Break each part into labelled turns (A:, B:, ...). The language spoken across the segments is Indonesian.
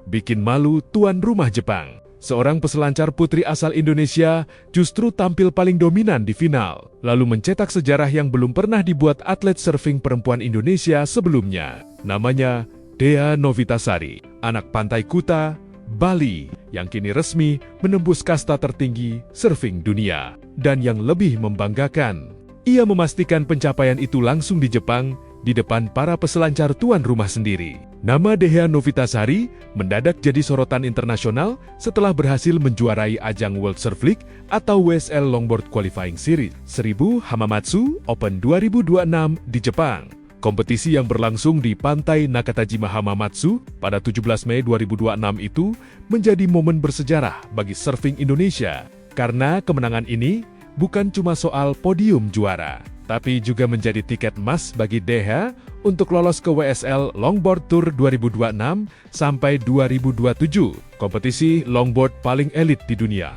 A: bikin malu tuan rumah Jepang. Seorang peselancar putri asal Indonesia justru tampil paling dominan di final, lalu mencetak sejarah yang belum pernah dibuat atlet surfing perempuan Indonesia sebelumnya. Namanya Dea Novitasari, anak pantai Kuta, Bali, yang kini resmi menembus kasta tertinggi surfing dunia. Dan yang lebih membanggakan, ia memastikan pencapaian itu langsung di Jepang, di depan para peselancar tuan rumah sendiri. Nama Dea Novitasari mendadak jadi sorotan internasional setelah berhasil menjuarai ajang World Surf League atau WSL Longboard Qualifying Series 1000 Hamamatsu Open 2026 di Jepang. Kompetisi yang berlangsung di pantai Nakatajima Hamamatsu pada 17 Mei 2026 itu menjadi momen bersejarah bagi surfing Indonesia, karena kemenangan ini bukan cuma soal podium juara, tapi juga menjadi tiket emas bagi Dea untuk lolos ke WSL Longboard Tour 2026 sampai 2027, kompetisi longboard paling elit di dunia.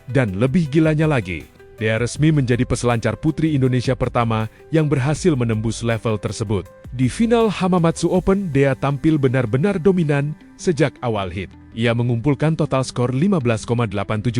A: Dan lebih gilanya lagi, Dea resmi menjadi peselancar putri Indonesia pertama yang berhasil menembus level tersebut. Di final Hamamatsu Open, Dea tampil benar-benar dominan sejak awal hit. Ia mengumpulkan total skor 15,87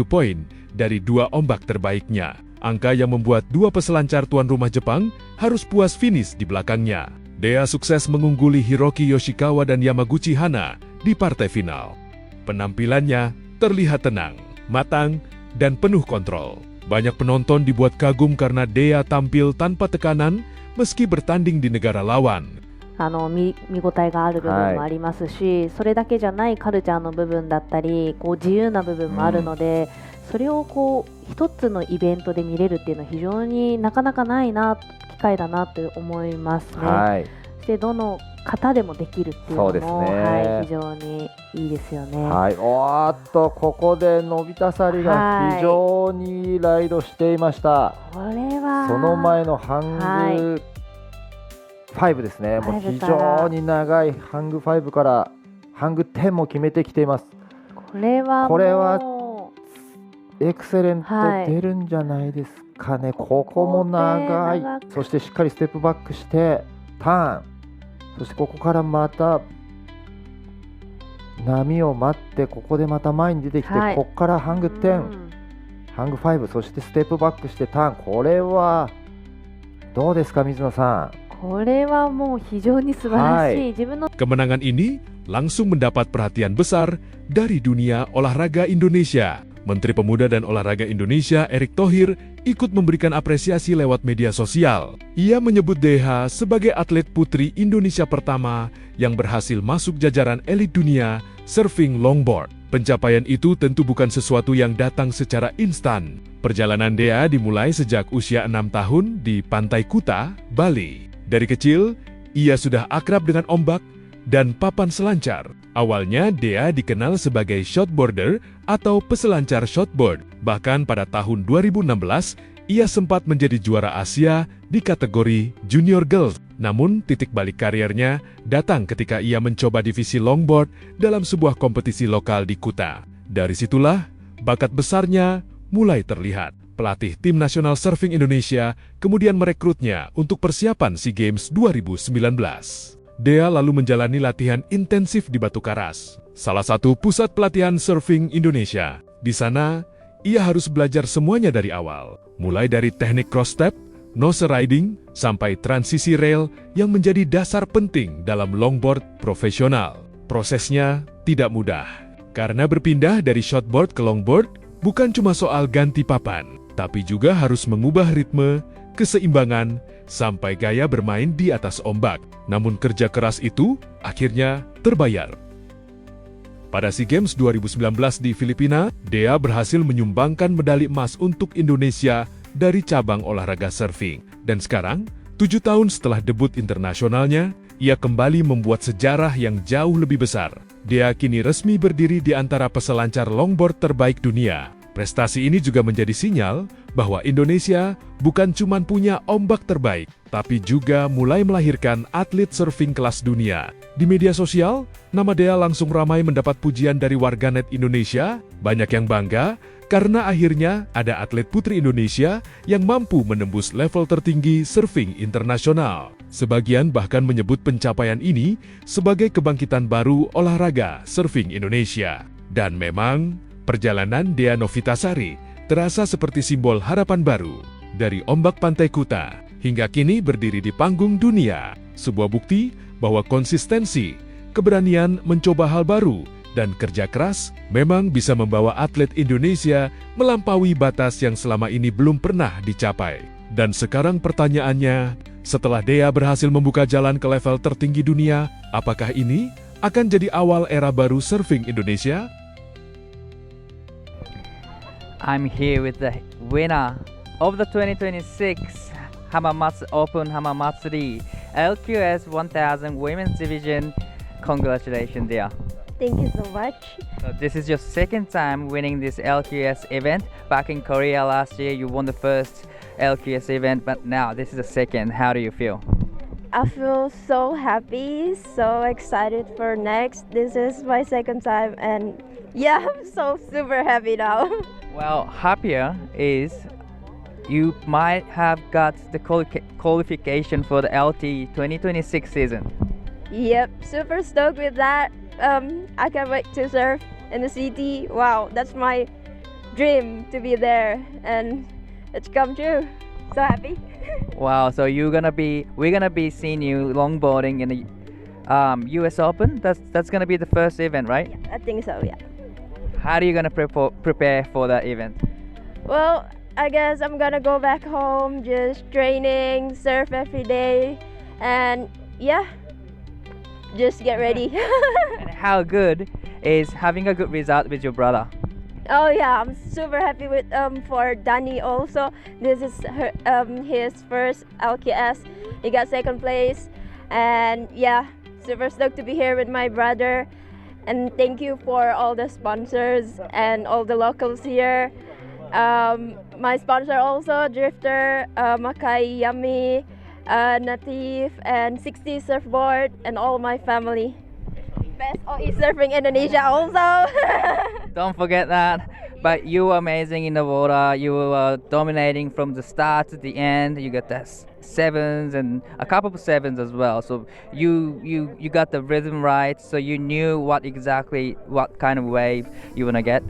A: poin dari 2 ombak terbaiknya. Angka yang membuat 2 peselancar tuan rumah Jepang harus puas finish di belakangnya. Dea sukses mengungguli Hiroki Yoshikawa dan Yamaguchi Hana di partai final. Penampilannya terlihat tenang, matang, dan penuh kontrol. Banyak penonton dibuat kagum karena Dea tampil tanpa tekanan meski bertanding di negara lawan.
B: 見応えがある部分もありますし、それだけじゃないカルチャーの部分だったり、自由な部分もあるので、それを一つのイベントで見れるっていうのは非常になかなかない機会だなと思いますね。そしてどの方でもできるっていうのも、非常にいいですよね。
C: おっと、ここでのびたさりが非常にいいライドしていました。
B: これは
C: その前のハング5ですね。もう非常に長いハング5からハング10も決めてきています。
B: これは
C: エクセレント出るんじゃないですかね。ここも長い。そしてしっかりステップバックしてターン、そしてここからまた波を待って、ここでまた前に出てきて、ここからハング10、ハング5、そしてステップバックしてターン。これはどうですか、水野さん。
B: これはもう非常に素晴らしい。自分の
A: Kemenangan ini langsung mendapat perhatian besar dari dunia olahraga Indonesia. Menteri Pemuda dan Olahraga Indonesia Erick Thohir ikut memberikan apresiasi lewat media sosial. Ia menyebut Dea sebagai atlet putri Indonesia pertama yang berhasil masuk jajaran elit dunia surfing longboard. Pencapaian itu tentu bukan sesuatu yang datang secara instan. Perjalanan Dea dimulai sejak usia 6 tahun di Pantai Kuta, Bali. Dari kecil, ia sudah akrab dengan ombak dan papan selancar. Awalnya Dea dikenal sebagai shotboarder atau peselancar shotboard. Bahkan pada tahun 2016, ia sempat menjadi juara Asia di kategori Junior Girls. Namun titik balik karirnya datang ketika ia mencoba divisi longboard dalam sebuah kompetisi lokal di Kuta. Dari situlah bakat besarnya mulai terlihat. Pelatih tim nasional surfing Indonesia kemudian merekrutnya untuk persiapan SEA Games 2019. Dea lalu menjalani latihan intensif di Batu Karas, salah satu pusat pelatihan surfing Indonesia. Di sana, ia harus belajar semuanya dari awal, mulai dari teknik cross step, nose riding, sampai transisi rail yang menjadi dasar penting dalam longboard profesional. Prosesnya tidak mudah, karena berpindah dari shotboard ke longboard bukan cuma soal ganti papan, tapi juga harus mengubah ritme, keseimbangan, sampai gaya bermain di atas ombak. Namun kerja keras itu akhirnya terbayar. Pada SEA Games 2019 di Filipina, Dea berhasil menyumbangkan medali emas untuk Indonesia dari cabang olahraga surfing. Dan sekarang, 7 tahun setelah debut internasionalnya, ia kembali membuat sejarah yang jauh lebih besar. Dea kini resmi berdiri di antara peselancar longboard terbaik dunia. Prestasi ini juga menjadi sinyal bahwa Indonesia bukan cuma punya ombak terbaik, tapi juga mulai melahirkan atlet surfing kelas dunia. Di media sosial, nama Dea langsung ramai mendapat pujian dari warganet Indonesia. Banyak yang bangga karena akhirnya ada atlet putri Indonesia yang mampu menembus level tertinggi surfing internasional. Sebagian bahkan menyebut pencapaian ini sebagai kebangkitan baru olahraga surfing Indonesia. Dan memang, perjalanan Dea Novitasari terasa seperti simbol harapan baru. Dari ombak Pantai Kuta hingga kini berdiri di panggung dunia. Sebuah bukti bahwa konsistensi, keberanian mencoba hal baru, dan kerja keras memang bisa membawa atlet Indonesia melampaui batas yang selama ini belum pernah dicapai. Dan sekarang pertanyaannya, setelah Dea berhasil membuka jalan ke level tertinggi dunia, apakah ini akan jadi awal era baru surfing Indonesia?
D: I'm here with the winner of the 2026 Hamamatsu Open Hamamatsuri LQS 1000 Women's Division. Congratulations, Dea.
E: Thank you so much.
D: So this is your second time winning this LQS event. Back in Korea last year, you won the first LQS event, but now this is the second. How do you feel?
E: I feel so happy, so excited for next. This is my second time, and yeah, I'm so super happy now.
D: Well, happier is you might have got the qualification for the LT 2026 season.
E: Yep, super stoked with that. I can't wait to surf in the city. Wow, that's my dream to be there, and it's come true. So happy.
D: Wow, so we're gonna be seeing you longboarding in the US Open. That's gonna be the first event, right?
E: I think so, yeah.
D: How are you gonna prepare for that event?
E: Well, I guess I'm gonna go back home, just training, surf every day, and yeah, just get ready.
D: And how good is having a good result with your brother?
E: Oh yeah, I'm super happy with for Danny also. This is his first LKS. He got second place, and yeah, super stoked to be here with my brother. And thank you for all the sponsors and all the locals here. My sponsor also, Drifter, Makai Yummy, Natif, and 60 Surfboard, and all my family. Best OE Surfing Indonesia also.
D: Don't forget that. But you were amazing in the water. You were dominating from the start to the end. You got the sevens and a couple of sevens as well. So you got the rhythm right. So you knew what kind of wave you wanna get.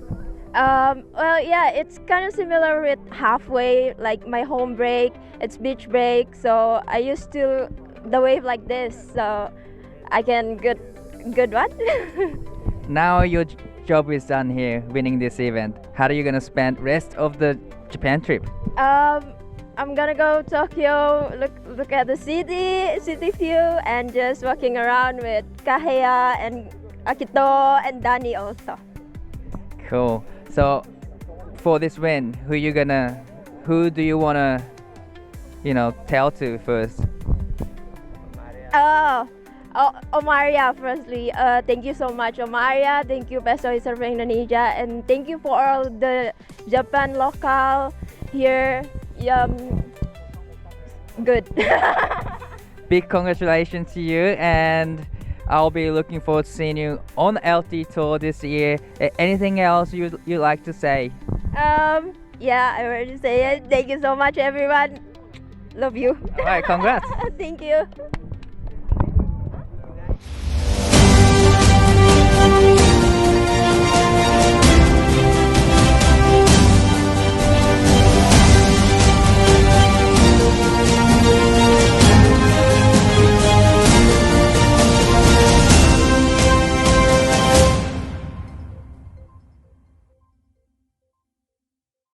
E: Well, yeah, it's kind of similar with halfway, like my home break. It's beach break, so I used to the wave like this, so I can good what?
D: Now your job is done here, winning this event. How are you gonna spend rest of the Japan trip?
E: I'm gonna go Tokyo, look at the city view, and just walking around with Kahea and Akito and Dani also.
D: Cool. So for this win, who do you wanna, tell to first?
E: Omaria, firstly, thank you so much, Omaria. Thank you, Best OE Surfing Indonesia, and thank you for all the Japan local here. Good.
D: Big congratulations to you, and I'll be looking forward to seeing you on LT Tour this year. Anything else you'd like to say?
E: Yeah, I already say it. Thank you so much, everyone. Love you.
D: All right, congrats.
E: Thank you.